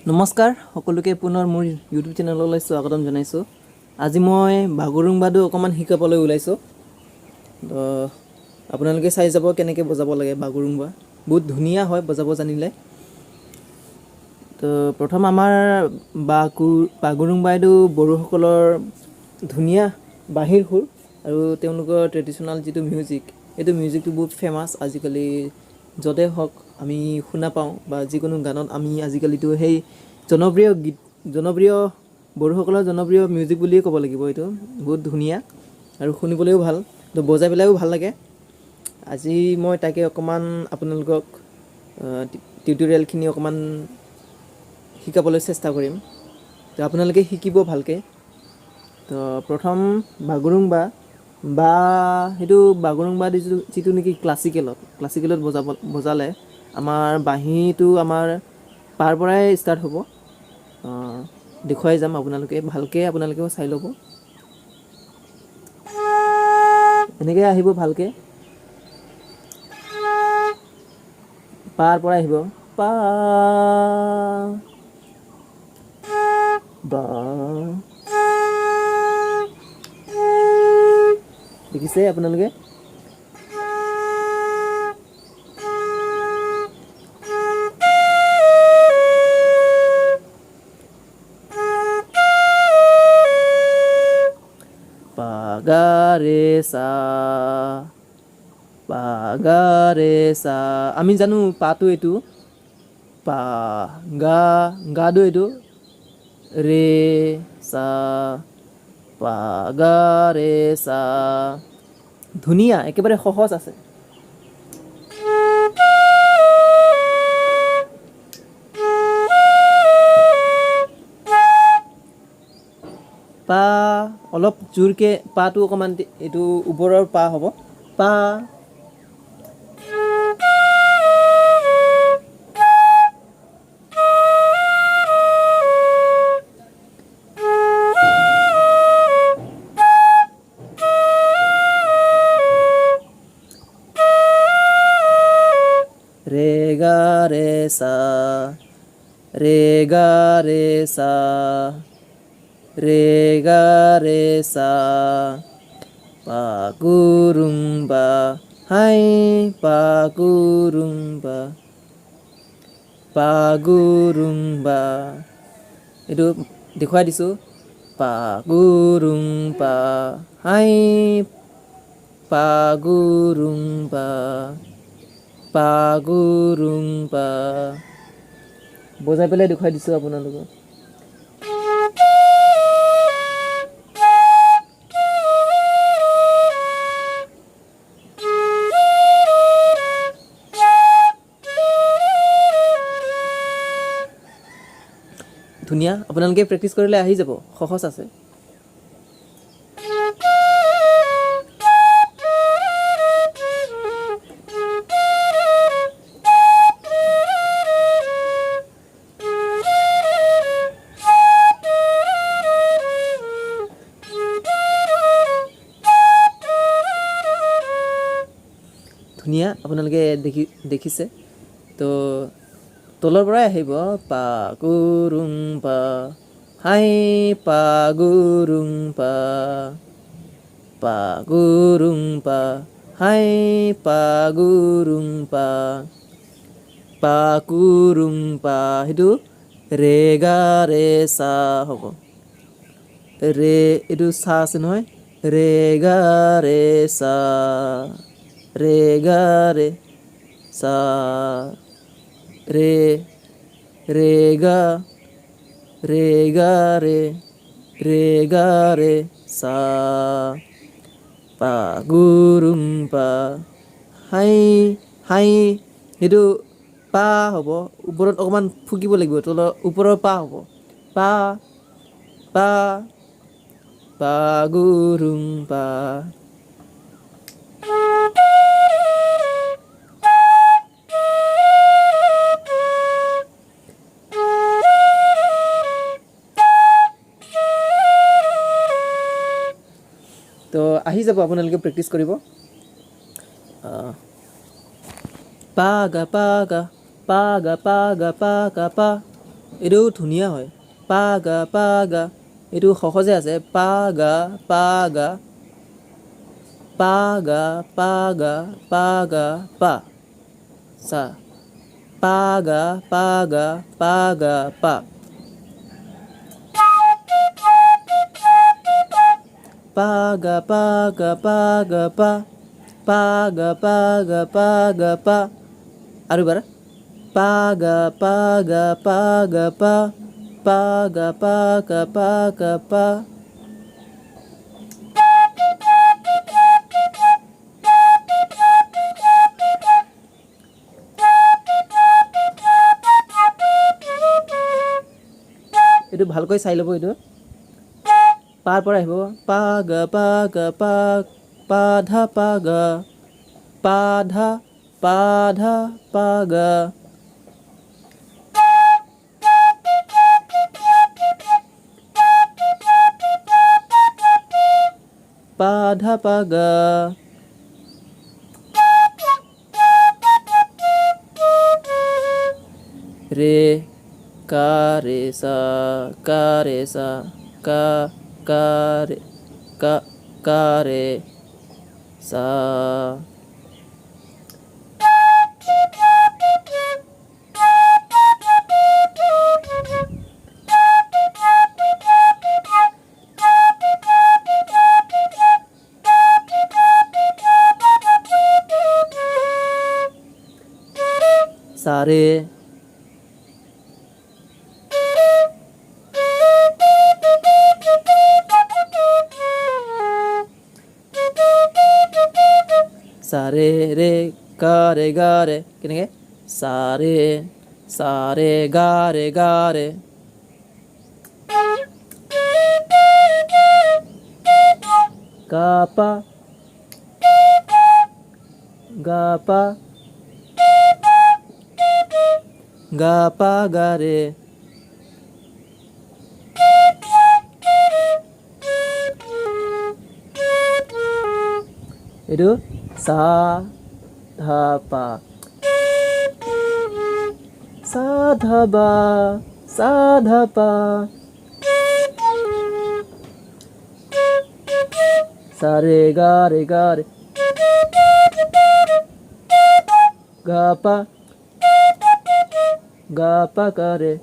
নমস্কাৰ সকলোকে পুনৰ মোৰ ইউটিউব চেনেললৈ স্বাগতম জনাইছোঁ। আজি মই বাগৰুম্বাটো অকণমান শিকাবলৈ ওলাইছোঁ। তো আপোনালোকে চাই যাব কেনেকৈ বজাব লাগে বাগৰুম্বা। বহুত ধুনীয়া হয় বজাব জানিলে। তো প্ৰথম আমাৰ বাগৰুম্বা এইটো বড়োসকলৰ ধুনীয়া বাঁহীৰ সুৰ আৰু তেওঁলোকৰ ট্ৰেডিশ্যনেল যিটো মিউজিক, এইটো মিউজিকটো বহুত ফেমাছ। আজিকালি য'তে হওক আমি শুনা পাওঁ বা যিকোনো গানত আমি আজিকালিতো সেই জনপ্ৰিয় বড়োসকলৰ জনপ্ৰিয় মিউজিক বুলিয়ে ক'ব লাগিব। এইটো বহুত ধুনীয়া আৰু শুনিবলৈও ভাল, তো বজাই পেলাইও ভাল লাগে। আজি মই তাকে অকণমান আপোনালোকক টিউটৰিয়েলখিনি অকণমান শিকাবলৈ চেষ্টা কৰিম, তো আপোনালোকে শিকিব ভালকৈ। তো প্ৰথম বাগৰুম্বা বা সেইটো বাগৰুম্বা যিটো নেকি ক্লাছিকেলত বজালে আমাৰ বাঁহীটো আমাৰ পাৰ পৰাই ষ্টাৰ্ট হ'ব। দেখুৱাই যাম আপোনালোকে আপোনালোকেও চাই ল'ব। এনেকৈ আহিব ভালকৈ, পাৰ পৰাই আহিব পা বা। দেখিছে আপোনালোকে? পা গা ৰে সা আমি জানো পাটো এইটো পা গাটো এইটো ৰে সা পা গা ৰে সা। ধুনীয়া, একেবাৰে সহজ আছে। পা অলপ জোৰকৈ পাটো অকণমান এইটো ওপৰৰ পা হ'ব পা। ৰে গা ৰে সা ৰে গা ৰে সা ৰে গা ৰে সা বাগৰুম্বা হাই বাগৰুম্বা বাগৰুম্বা। এইটো দেখুৱাই দিছোঁ বাগৰুম্বা হাই বাগৰুম্বা বাগৰুম্বা। বজাই পেলাই দেখুৱাই দিছোঁ আপোনালোকক। ধুনীয়া, আপোনালোকে প্ৰেক্টিছ কৰিলে আহি যাব, সহজ আছে। ধুনীয়া, আপোনালোকে দেখিছে। তো তলৰ পৰাই আহিব বাগৰুম্বা হাই বাগৰুম্বা বাগৰুম্বা হাই বাগৰুম্বা বাগৰুম্বা। সেইটো ৰে গা ৰে সা হ'ব। ৰে এইটো সা আছে নহয়, ৰে গা ৰে সা ৰে গা ৰে সা ৰে ৰে গা ৰে ৰে সা বাগৰুম্বা হাই সেইটো পা হ'ব। ওপৰত অকণমান ফুকিব লাগিব, ওপৰৰ পা হ'ব পা পা বাগৰুম্বা। তো আহি যাব, আপোনালোকে প্ৰেক্টিছ কৰিব। পা গা পা গা পা গা পা গা পা গা পা এইটো ধুনীয়া হয় পা গা এইটো সহজে আছে পা গা পা গা পা সা পা গা পা পা গা পা আৰু এবাৰ পা গা পা পা এইটো ভালকৈ চাই ল'ব এইটো পাৰ পৰা আহিব পা গা পা ধা পা গা পা ধা পা গা পা ধা পা গা রে কা রে সা কা রে সা সারে সারে রে গা রে কেনেকৈ সারে গা রে গা পা গা রে এইটো সা ধা পা সা ধা পা সা রে গা পা গা রে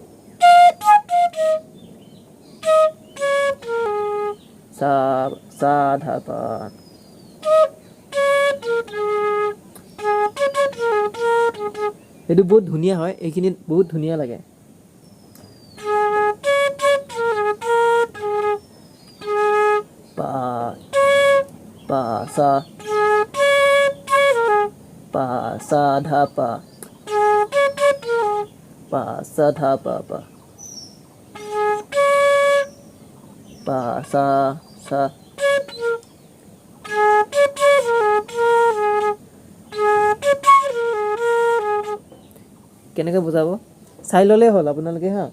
সা ধা পা এইটো বহুত ধুনীয়া হয় এইখিনিত বহুত ধুনীয়া লাগে পা সা ধা পা সা ধা পা সা কেনেকৈ বুজাব চাই ল'লেই হ'ল আপোনালোকে হা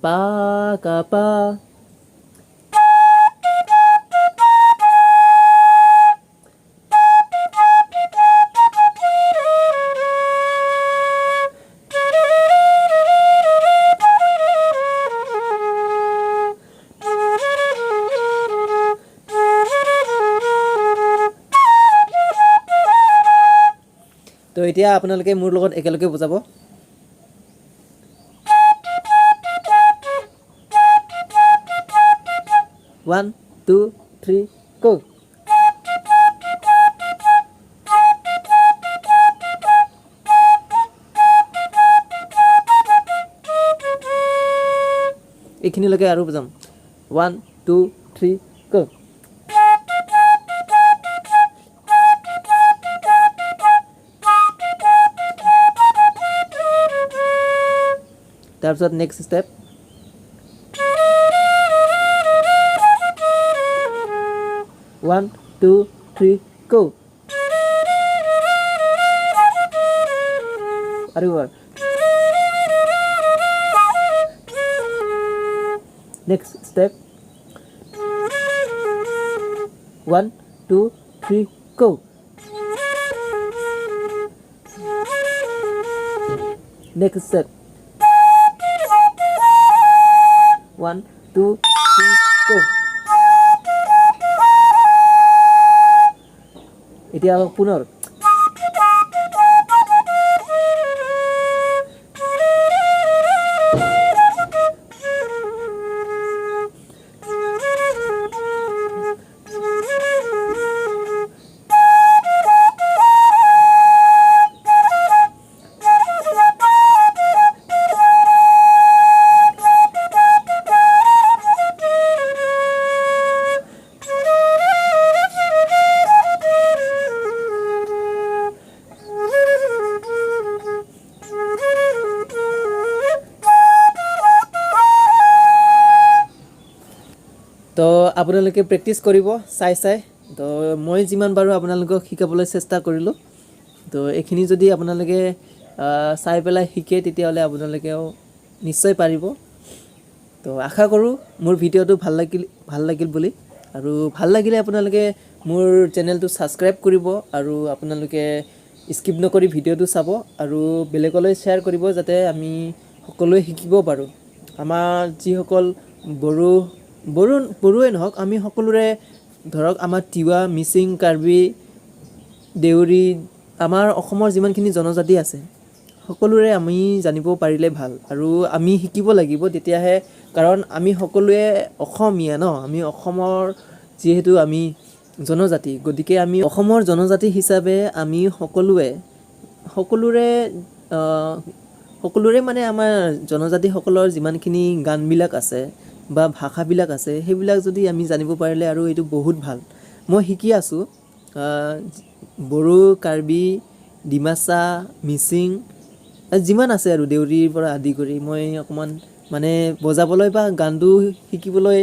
পা গা পা তো এতিয়া আপোনালোকে মোৰ লগত একেলগে বুজাব 1 2 3 go এইখিনিলৈকে আৰু বুজাম 1 2 3 go তাৰপিছত নেক্সট ষ্টেপ 1 2 3 go আৰু এবাৰ next step 1 2 3 go next step 1 2 3 go এতিয়া পুনৰ তো আপোনালোকে প্ৰেক্টিছ কৰিব চাই তো মই যিমান পাৰোঁ আপোনালোকক শিকাবলৈ চেষ্টা কৰিলোঁ তো এইখিনি যদি আপোনালোকে চাই পেলাই শিকে তেতিয়াহ'লে আপোনালোকেও নিশ্চয় পাৰিব তো আশা কৰোঁ মোৰ ভিডিঅ'টো ভাল লাগিল বুলি আৰু ভাল লাগিলে আপোনালোকে মোৰ চেনেলটো ছাবস্ক্ৰাইব কৰিব আৰু আপোনালোকে স্কিপ নকৰি ভিডিঅ'টো চাব আৰু বেলেগলৈ শ্বেয়াৰ কৰিব যাতে আমি সকলোৱে শিকিব পাৰোঁ আমাৰ যিসকল বড়োৱে নহওক আমি সকলোৰে ধৰক আমাৰ তিৱা মিচিং কাৰ্বি দেউৰী আমাৰ অসমৰ যিমানখিনি জনজাতি আছে সকলোৰে আমি জানিব পাৰিলে ভাল আৰু আমি শিকিব লাগিব তেতিয়াহে কাৰণ আমি সকলোৱে অসমীয়া ন আমি অসমৰ যিহেতু আমি জনজাতি গতিকে আমি অসমৰ জনজাতি হিচাপে আমি সকলোৰে মানে আমাৰ জনজাতিসকলৰ যিমানখিনি গানবিলাক আছে বা ভাষাবিলাক আছে সেইবিলাক যদি আমি জানিব পাৰিলে আৰু এইটো বহুত ভাল মই শিকি আছোঁ বড়ো কাৰ্বি ডিমাচা মিচিং যিমান আছে আৰু দেউৰীৰ পৰা আদি কৰি মই অকণমান মানে বজাবলৈ বা গানটো শিকিবলৈ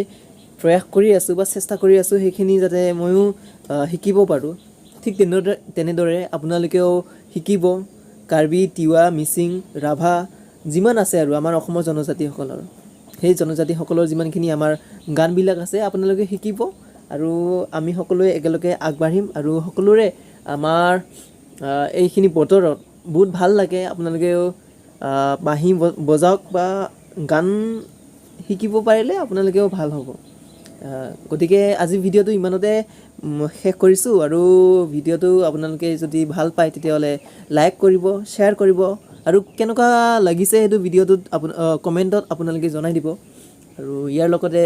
প্ৰয়াস কৰি আছোঁ বা চেষ্টা কৰি আছোঁ সেইখিনি যাতে ময়ো শিকিব পাৰোঁ ঠিক তেনেদৰে আপোনালোকেও শিকিব কাৰ্বি তিৱা মিচিং ৰাভা যিমান আছে আৰু আমাৰ অসমৰ জনজাতিসকলৰ সেই জনজাতিসকলৰ যিমানখিনি আমাৰ গানবিলাক আছে আপোনালোকে শিকিব আৰু আমি সকলোৱে একেলগে আগবাঢ়িম আৰু সকলোৰে আমাৰ এইখিনি বতৰত বহুত ভাল লাগে আপোনালোকেও বাঁহী বজাওক বা গান শিকিব পাৰিলে আপোনালোকেও ভাল হ'ব গতিকে আজি ভিডিঅ'টো ইমানতে শেষ কৰিছোঁ আৰু ভিডিঅ'টো আপোনালোকে যদি ভাল পায় তেতিয়াহ'লে লাইক কৰিব শ্বেয়াৰ কৰিব আৰু কেনেকুৱা লাগিছে সেইটো ভিডিঅ'টোত কমেণ্টত আপোনালোকে জনাই দিব আৰু ইয়াৰ লগতে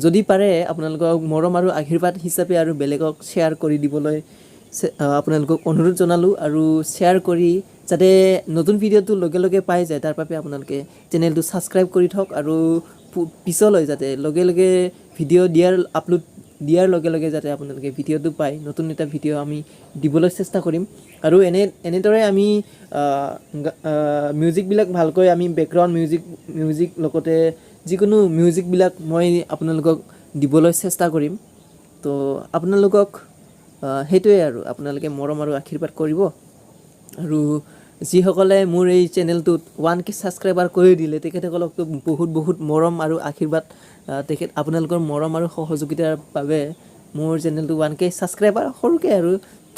যদি পাৰে আপোনালোকক মৰম আৰু আশীৰ্বাদ হিচাপে আৰু বেলেগক শ্বেয়াৰ কৰি দিবলৈ আপোনালোকক অনুৰোধ জনালোঁ আৰু শ্বেয়াৰ কৰি যাতে নতুন ভিডিঅ'টো লগে লগে পাই যায় তাৰ বাবে আপোনালোকে চেনেলটো ছাবস্ক্ৰাইব কৰি থওক আৰু পিছলৈ যাতে লগে লগে ভিডিঅ' আপলোড দিয়াৰ লগে লগে যাতে আপোনালোকে ভিডিঅ'টো পায় নতুন এটা ভিডিঅ' আমি দিবলৈ চেষ্টা কৰিম আৰু এনেদৰে আমি মিউজিকবিলাক ভালকৈ আমি বেকগ্ৰাউণ্ড মিউজিক লগতে যিকোনো মিউজিকবিলাক মই আপোনালোকক দিবলৈ চেষ্টা কৰিম তো আপোনালোকক সেইটোৱে আৰু আপোনালোকে মৰম আৰু আশীৰ্বাদ কৰিব আৰু যিসকলে মোৰ এই চেনেলটোত 1K ছাবস্ক্ৰাইবাৰ কৰি দিলে তেখেতসকলকতো বহুত মৰম আৰু আশীৰ্বাদ আপোনালোকৰ মৰম আৰু সহযোগিতাৰ বাবে মোৰ চেনেলটো 1K ছাবস্ক্ৰাইবাৰ সৰুকৈ আৰু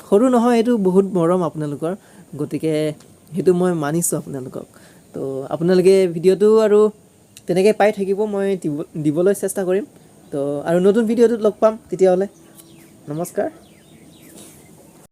সৰু নহয় এইটো বহুত মৰম আপোনালোকৰ গতিকে সেইটো মই মানিছোঁ আপোনালোকক তো আপোনালোকে ভিডিঅ'টো আৰু তেনেকৈ পাই থাকিব মই দিবলৈ চেষ্টা কৰিম তো আৰু নতুন ভিডিঅ'টোত লগ পাম তেতিয়াহ'লে নমস্কাৰ